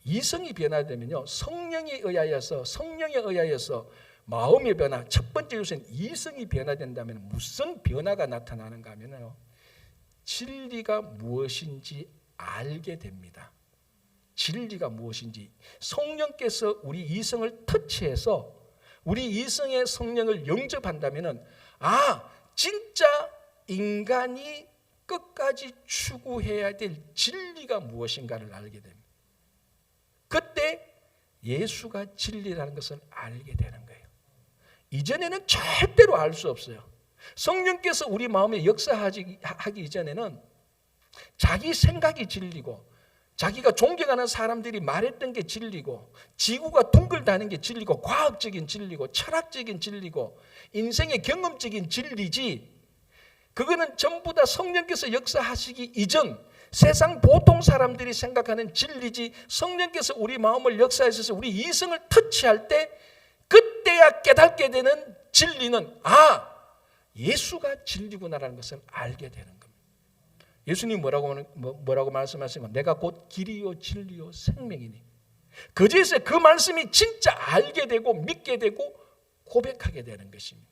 이성이 변화되면요, 성령에 의하여서 마음의 변화, 첫 번째 요소는 이성이 변화된다면 무슨 변화가 나타나는가 하면요, 진리가 무엇인지 알게 됩니다. 진리가 무엇인지 성령께서 우리 이성을 터치해서 우리 이성의 성령을 영접한다면 진짜 인간이 끝까지 추구해야 될 진리가 무엇인가를 알게 됩니다. 그때 예수가 진리라는 것을 알게 되는 거예요. 이전에는 절대로 알 수 없어요. 성령께서 우리 마음에 역사하기 이전에는 자기 생각이 진리고, 자기가 존경하는 사람들이 말했던 게 진리고, 지구가 둥글다는 게 진리고, 과학적인 진리고, 철학적인 진리고, 인생의 경험적인 진리지, 그거는 전부 다 성령께서 역사하시기 이전 세상 보통 사람들이 생각하는 진리지, 성령께서 우리 마음을 역사하셔서 우리 이성을 터치할 때 그때야 깨닫게 되는 진리는 예수가 진리구나라는 것을 알게 되는 겁니다. 예수님이 뭐라고 말씀하신 건 내가 곧 길이요 진리요 생명이니, 그제서 그 말씀이 진짜 알게 되고 믿게 되고 고백하게 되는 것입니다.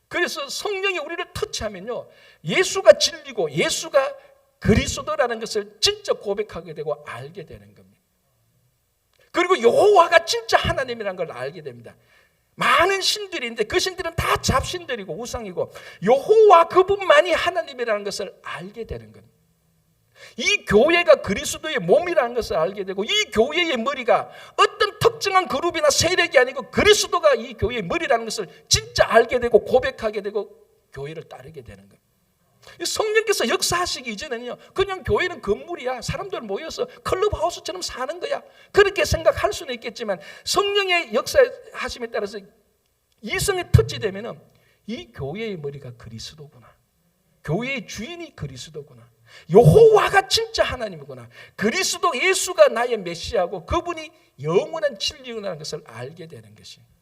그래서 성령이 우리를 터치하면요, 예수가 진리고 예수가 그리스도라는 것을 진짜 고백하게 되고 알게 되는 겁니다. 그리고 여호와가 진짜 하나님이라는 걸 알게 됩니다. 많은 신들이 있는데 그 신들은 다 잡신들이고 우상이고, 여호와 그분만이 하나님이라는 것을 알게 되는 겁니다. 이 교회가 그리스도의 몸이라는 것을 알게 되고, 이 교회의 머리가 어떤 특정한 그룹이나 세력이 아니고 그리스도가 이 교회의 머리라는 것을 진짜 알게 되고 고백하게 되고 교회를 따르게 되는 겁니다. 성령께서 역사하시기 이전에는요, 그냥 교회는 건물이야, 사람들 모여서 클럽하우스처럼 사는 거야, 그렇게 생각할 수는 있겠지만, 성령의 역사하심에 따라서 이성에 터치되면은 이 교회의 머리가 그리스도구나, 교회의 주인이 그리스도구나, 여호와가 진짜 하나님이구나, 그리스도 예수가 나의 메시아고 그분이 영원한 진리구나라는 것을 알게 되는 것입니다.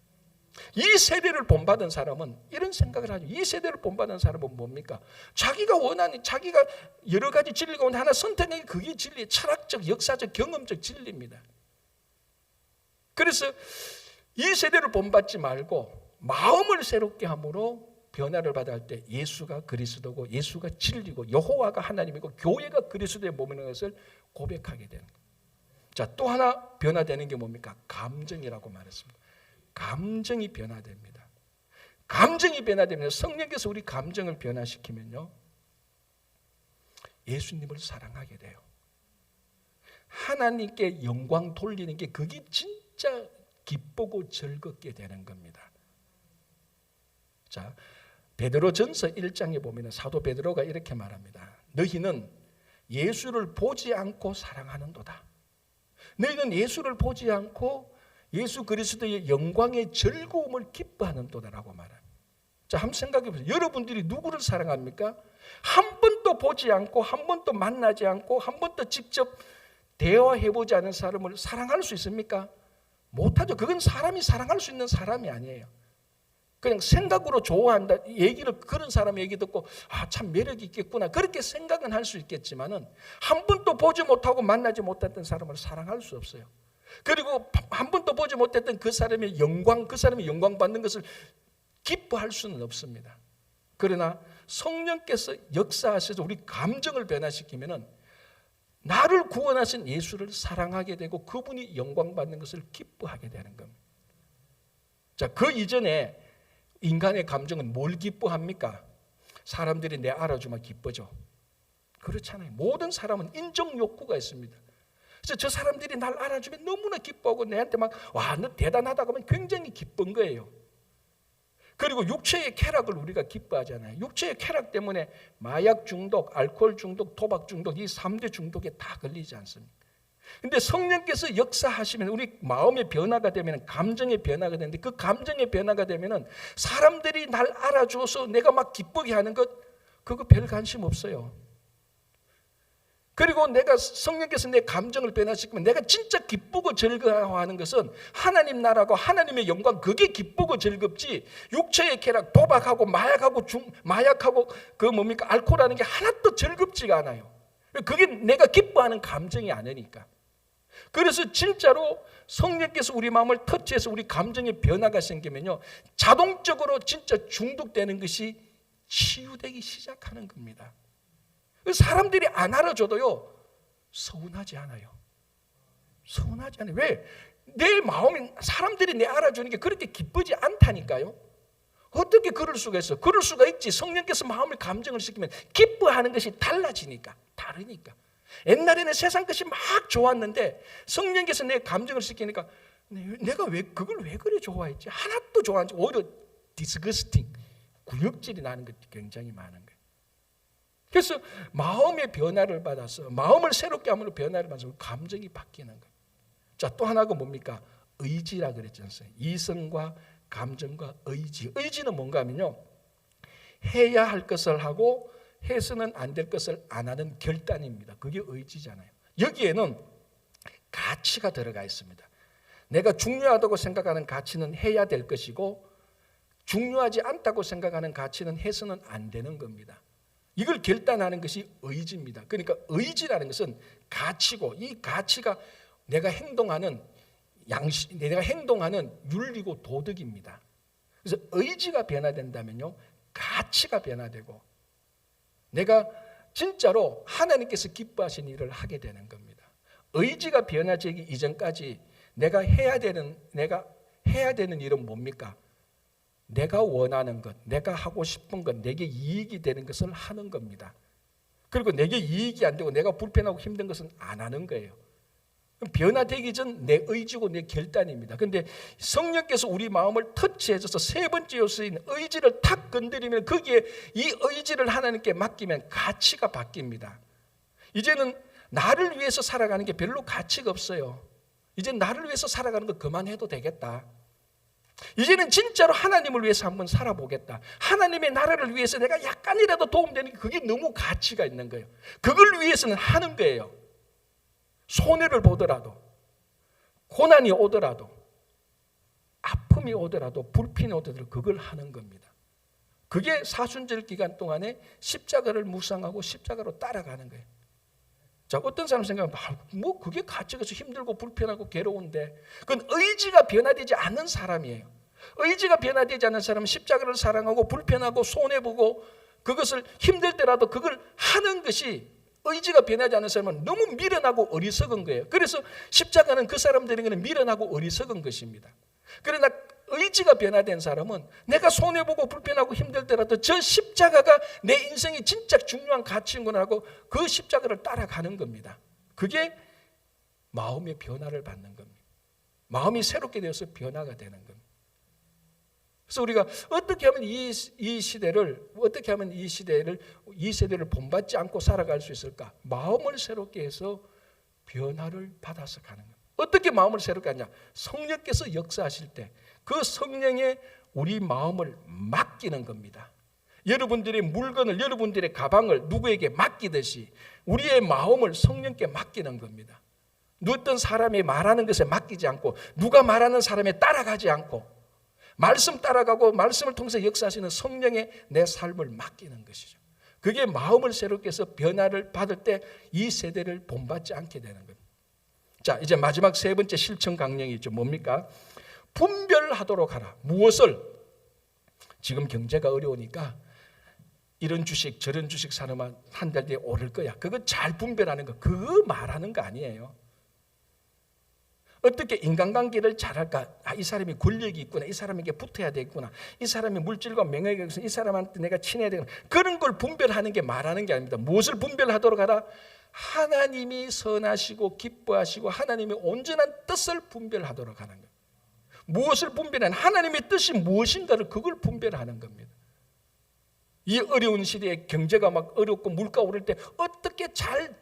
이 세대를 본받은 사람은 이런 생각을 하죠. 이 세대를 본받은 사람은 뭡니까? 자기가 원하는, 자기가 여러 가지 진리 가운데 하나 선택하는 게 그게 진리예요. 철학적, 역사적, 경험적 진리입니다. 그래서 이 세대를 본받지 말고 마음을 새롭게 함으로 변화를 받아야 할 때 예수가 그리스도고 예수가 진리고 여호와가 하나님이고 교회가 그리스도의 몸이라는 것을 고백하게 되는 거예요. 자, 또 하나 변화되는 게 뭡니까? 감정이라고 말했습니다. 감정이 변화됩니다. 감정이 변화되면, 성령께서 우리 감정을 변화시키면요, 예수님을 사랑하게 돼요. 하나님께 영광 돌리는 게 그게 진짜 기쁘고 즐겁게 되는 겁니다. 자, 베드로전서 1장에 보면 사도 베드로가 이렇게 말합니다. 너희는 예수를 보지 않고 사랑하는도다. 너희는 예수를 보지 않고 예수 그리스도의 영광의 즐거움을 기뻐하는도다라고 말합니다. 자, 한번 생각해 보세요. 여러분들이 누구를 사랑합니까? 한 번도 보지 않고, 한 번도 만나지 않고, 한 번도 직접 대화해보지 않은 사람을 사랑할 수 있습니까? 못하죠. 그건 사람이 사랑할 수 있는 사람이 아니에요. 그냥 생각으로 좋아한다, 그런 사람 얘기 듣고 참 매력이 있겠구나, 그렇게 생각은 할 수 있겠지만은 한 번도 보지 못하고 만나지 못했던 사람을 사랑할 수 없어요. 그리고 한 번도 보지 못했던 그 사람의 영광 받는 것을 기뻐할 수는 없습니다. 그러나 성령께서 역사하셔서 우리 감정을 변화시키면은 나를 구원하신 예수를 사랑하게 되고 그분이 영광 받는 것을 기뻐하게 되는 겁니다. 자, 그 이전에 인간의 감정은 뭘 기뻐합니까? 사람들이 내 알아주면 기뻐져. 그렇잖아요. 모든 사람은 인정 욕구가 있습니다. 그래서 저 사람들이 날 알아주면 너무나 기뻐하고 내한테 막 와, 너 대단하다고 하면 굉장히 기쁜 거예요. 그리고 육체의 쾌락을 우리가 기뻐하잖아요. 육체의 쾌락 때문에 마약 중독, 알코올 중독, 도박 중독, 이 3대 중독에 다 걸리지 않습니까? 근데 성령께서 역사하시면 우리 마음의 변화가 되면 감정의 변화가 되는데, 그 감정의 변화가 되면은 사람들이 날 알아줘서 내가 막 기쁘게 하는 것, 그거 별 관심 없어요. 그리고 내가 성령께서 내 감정을 변화시키면 내가 진짜 기쁘고 즐거워하는 것은 하나님 나라고 하나님의 영광, 그게 기쁘고 즐겁지, 육체의 쾌락, 도박하고 마약하고 그 뭡니까 알코올하는 게 하나도 즐겁지가 않아요. 그게 내가 기뻐하는 감정이 아니니까. 그래서 진짜로 성령께서 우리 마음을 터치해서 우리 감정의 변화가 생기면요, 자동적으로 진짜 중독되는 것이 치유되기 시작하는 겁니다. 사람들이 안 알아줘도요, 서운하지 않아요. 서운하지 않아요. 왜? 내 마음이, 사람들이 내 알아주는 게 그렇게 기쁘지 않다니까요. 어떻게 그럴 수가 있어? 그럴 수가 있지. 성령께서 마음을 감정을 시키면 기뻐하는 것이 달라지니까, 다르니까. 옛날에는 세상 것이 막 좋았는데 성령께서 내 감정을 시키니까 내가 그걸 왜 그래 좋아했지? 하나도 좋아하지. 오히려 디스거스팅, 구역질이 나는 것이 굉장히 많은 거예요. 그래서 마음의 변화를 받아서, 마음을 새롭게 함으로 변화를 받아서 감정이 바뀌는 거예요. 자, 또 하나가 뭡니까? 의지라 그랬지 않습니까? 이성과 감정과 의지. 의지는 뭔가 하면요, 해야 할 것을 하고 해서는 안 될 것을 안 하는 결단입니다. 그게 의지잖아요. 여기에는 가치가 들어가 있습니다. 내가 중요하다고 생각하는 가치는 해야 될 것이고, 중요하지 않다고 생각하는 가치는 해서는 안 되는 겁니다. 이걸 결단하는 것이 의지입니다. 그러니까 의지라는 것은 가치고, 이 가치가 내가 행동하는 윤리고 도덕입니다. 그래서 의지가 변화된다면요, 가치가 변화되고 내가 진짜로 하나님께서 기뻐하신 일을 하게 되는 겁니다. 의지가 변화되기 이전까지 내가 해야 되는 일은 뭡니까? 내가 원하는 것, 내가 하고 싶은 것, 내게 이익이 되는 것을 하는 겁니다. 그리고 내게 이익이 안 되고 내가 불편하고 힘든 것은 안 하는 거예요. 변화되기 전 내 의지고 내 결단입니다. 그런데 성령께서 우리 마음을 터치해줘서 세 번째 요소인 의지를 탁 건드리면, 거기에 이 의지를 하나님께 맡기면 가치가 바뀝니다. 이제는 나를 위해서 살아가는 게 별로 가치가 없어요. 이제 나를 위해서 살아가는 거 그만해도 되겠다. 이제는 진짜로 하나님을 위해서 한번 살아보겠다. 하나님의 나라를 위해서 내가 약간이라도 도움되는 게, 그게 너무 가치가 있는 거예요. 그걸 위해서는 하는 거예요. 손해를 보더라도, 고난이 오더라도, 아픔이 오더라도, 불편이 오더라도 그걸 하는 겁니다. 그게 사순절 기간 동안에 십자가를 묵상하고 십자가로 따라가는 거예요. 자, 어떤 사람 생각하면 뭐 그게 가치가 있어, 힘들고 불편하고 괴로운데, 그건 의지가 변화되지 않는 사람이에요. 의지가 변화되지 않는 사람은 십자가를 사랑하고 불편하고 손해보고 그것을 힘들 때라도 그걸 하는 것이, 의지가 변하지 않는 사람은 너무 미련하고 어리석은 거예요. 그래서 십자가는 그 사람들에게는 미련하고 어리석은 것입니다. 그러나 의지가 변화된 사람은 내가 손해보고 불편하고 힘들더라도 저 십자가가 내 인생이 진짜 중요한 가치인구나 하고 그 십자가를 따라가는 겁니다. 그게 마음의 변화를 받는 겁니다. 마음이 새롭게 되어서 변화가 되는 겁니다. 그래서 우리가 어떻게 하면 이 세대를 본받지 않고 살아갈 수 있을까? 마음을 새롭게 해서 변화를 받아서 가는 겁니다. 어떻게 마음을 새롭게 하냐? 성령께서 역사하실 때 그 성령에 우리 마음을 맡기는 겁니다. 여러분들의 물건을, 여러분들의 가방을 누구에게 맡기듯이 우리의 마음을 성령께 맡기는 겁니다. 어떤 사람이 말하는 것에 맡기지 않고 누가 말하는 사람에 따라가지 않고 말씀 따라가고 말씀을 통해서 역사하시는 성령에 내 삶을 맡기는 것이죠. 그게 마음을 새롭게 해서 변화를 받을 때 이 세대를 본받지 않게 되는 겁니다. 자, 이제 마지막 세 번째 실천 강령이죠. 뭡니까? 분별하도록 하라. 무엇을? 지금 경제가 어려우니까 이런 주식 저런 주식 사놓으면 한 달 뒤에 오를 거야. 그거 잘 분별하는 거, 그거 말하는 거 아니에요. 어떻게 인간관계를 잘할까? 이 사람이 권력이 있구나, 이 사람에게 붙어야 되겠구나, 이 사람이 물질과 명예가 있어서 이 사람한테 내가 친해야 되구나, 그런 걸 분별하는 게 말하는 게 아닙니다. 무엇을 분별하도록 하라? 하나님이 선하시고 기뻐하시고 하나님의 온전한 뜻을 분별하도록 하는 거예요. 무엇을 분별하는? 하나님의 뜻이 무엇인가를 그걸 분별하는 겁니다. 이 어려운 시대에 경제가 막 어렵고 물가 오를 때 어떻게 잘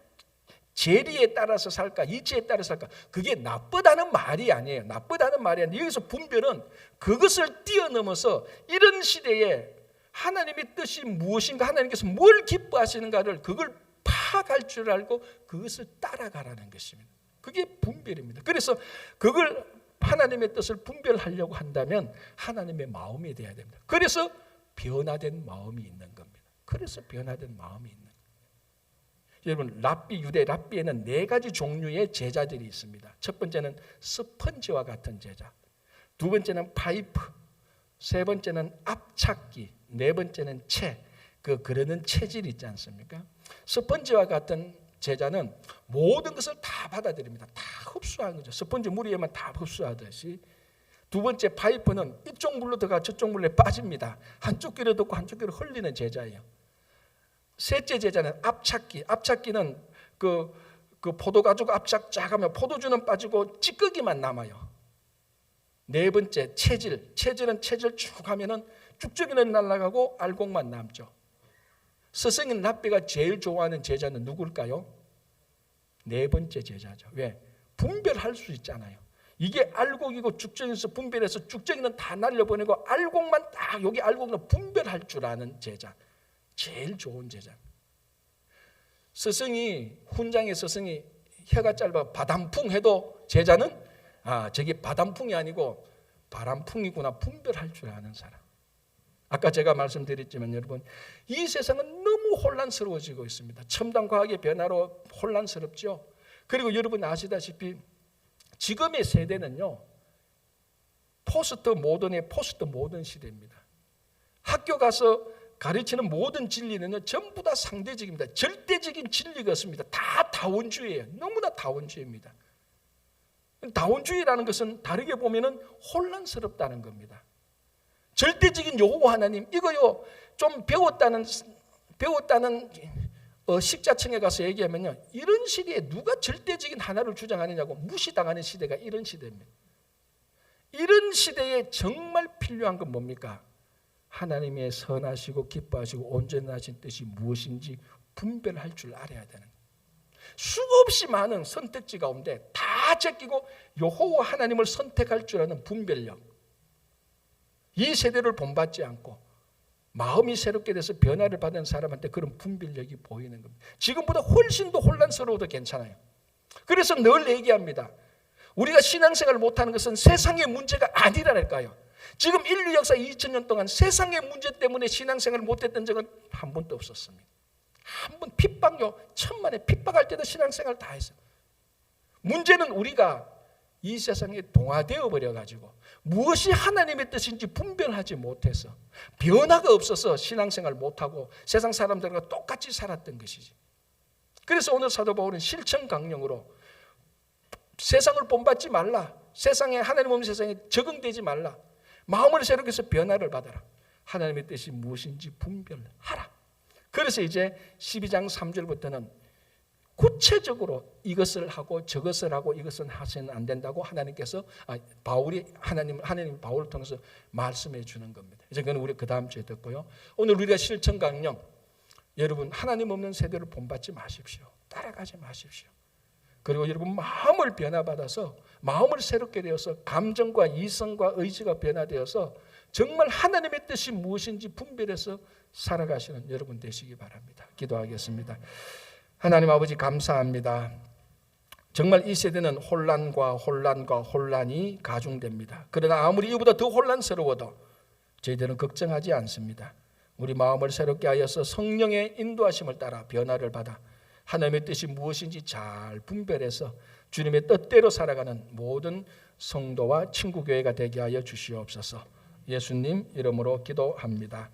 재리에 따라서 살까, 이치에 따라서 살까? 그게 나쁘다는 말이 아니에요. 나쁘다는 말이 아니에요. 여기서 분별은 그것을 뛰어넘어서 이런 시대에 하나님의 뜻이 무엇인가, 하나님께서 뭘 기뻐하시는가를 그걸 파악할 줄 알고 그것을 따라가라는 것입니다. 그게 분별입니다. 그래서 그걸 하나님의 뜻을 분별하려고 한다면 하나님의 마음이 돼야 됩니다. 그래서 변화된 마음이 있는 겁니다. 그래서 변화된 마음이 있는 겁니다. 여러분, 유대 랍비에는 4가지 종류의 제자들이 있습니다. 첫 번째는 스펀지와 같은 제자, 두 번째는 파이프, 세 번째는 압착기, 네 번째는 그러는 체질 있지 않습니까? 스펀지와 같은 제자는 모든 것을 다 받아들입니다. 다 흡수하는 거죠. 스펀지 물이에만 다 흡수하듯이. 두 번째 파이프는 이쪽 물로 들어가 저쪽 물에 빠집니다. 한쪽 귀로 듣고 한쪽 귀로 흘리는 제자예요. 셋째 제자는 압착기. 압착기는 그 포도가죽 압착 쫙 하면 포도주는 빠지고 찌꺼기만 남아요. 네 번째 체질. 체질은 체질 쭉 하면은 쭉쭉이는 날아가고 알곡만 남죠. 스승인 랍비가 제일 좋아하는 제자는 누굴까요? 네 번째 제자죠. 왜? 분별할 수 있잖아요. 이게 알곡이고 쭉정에서 분별해서 쭉정이는 다 날려보내고 알곡만 딱 여기 알곡은 분별할 줄 아는 제자. 제일 좋은 제자. 스승이 훈장의 스승이 혀가 짧아 바람풍 해도 제자는 저게 바람풍이 아니고 바람풍이구나 분별할 줄 아는 사람. 아까 제가 말씀드렸지만 여러분, 이 세상은 너무 혼란스러워지고 있습니다. 첨단 과학의 변화로 혼란스럽죠. 그리고 여러분 아시다시피 지금의 세대는요, 포스트 모던 시대입니다. 학교 가서 가르치는 모든 진리는요, 전부 다 상대적입니다. 절대적인 진리가 없습니다. 다 다원주의예요. 너무나 다원주의입니다. 다원주의라는 것은 다르게 보면은 혼란스럽다는 겁니다. 절대적인 여호와 하나님, 이거요 좀 배웠다는 식자청에 가서 얘기하면요, 이런 시대에 누가 절대적인 하나를 주장하느냐고 무시당하는 시대가 이런 시대입니다. 이런 시대에 정말 필요한 건 뭡니까? 하나님의 선하시고 기뻐하시고 온전하신 뜻이 무엇인지 분별할 줄 알아야 되는 거예요. 수없이 많은 선택지 가운데 다 제끼고 여호와 하나님을 선택할 줄 아는 분별력. 이 세대를 본받지 않고 마음이 새롭게 돼서 변화를 받은 사람한테 그런 분별력이 보이는 겁니다. 지금보다 훨씬 더 혼란스러워도 괜찮아요. 그래서 늘 얘기합니다. 우리가 신앙생활을 못하는 것은 세상의 문제가 아니라니까요. 지금 인류 역사 2000년 동안 세상의 문제 때문에 신앙생활을 못했던 적은 한 번도 없었습니다. 한 번 핍박요, 천만에 핍박할 때도 신앙생활 다 했어요. 문제는 우리가 이 세상에 동화되어 버려가지고 무엇이 하나님의 뜻인지 분별하지 못해서 변화가 없어서 신앙생활 못하고 세상 사람들과 똑같이 살았던 것이지. 그래서 오늘 사도 바울은 실천 강령으로 세상을 본받지 말라, 세상에 하나님 없는 세상에 적응되지 말라, 마음을 새롭게 해서 변화를 받아라. 하나님의 뜻이 무엇인지 분별하라. 그래서 이제 12장 3절부터는 구체적으로 이것을 하고 저것을 하고 이것은 하시면 안 된다고 하나님께서 하나님 바울을 통해서 말씀해 주는 겁니다. 이제 그건 우리 그 다음 주에 듣고요. 오늘 우리가 실천 강령, 여러분 하나님 없는 세대를 본받지 마십시오. 따라가지 마십시오. 그리고 여러분 마음을 변화받아서 마음을 새롭게 되어서 감정과 이성과 의지가 변화되어서 정말 하나님의 뜻이 무엇인지 분별해서 살아가시는 여러분 되시기 바랍니다. 기도하겠습니다. 하나님 아버지 감사합니다. 정말 이 세대는 혼란이 가중됩니다. 그러나 아무리 이보다 더 혼란스러워도 저희들은 걱정하지 않습니다. 우리 마음을 새롭게 하여서 성령의 인도하심을 따라 변화를 받아 하나님의 뜻이 무엇인지 잘 분별해서 주님의 뜻대로 살아가는 모든 성도와 친구교회가 되게 하여 주시옵소서. 예수님 이름으로 기도합니다.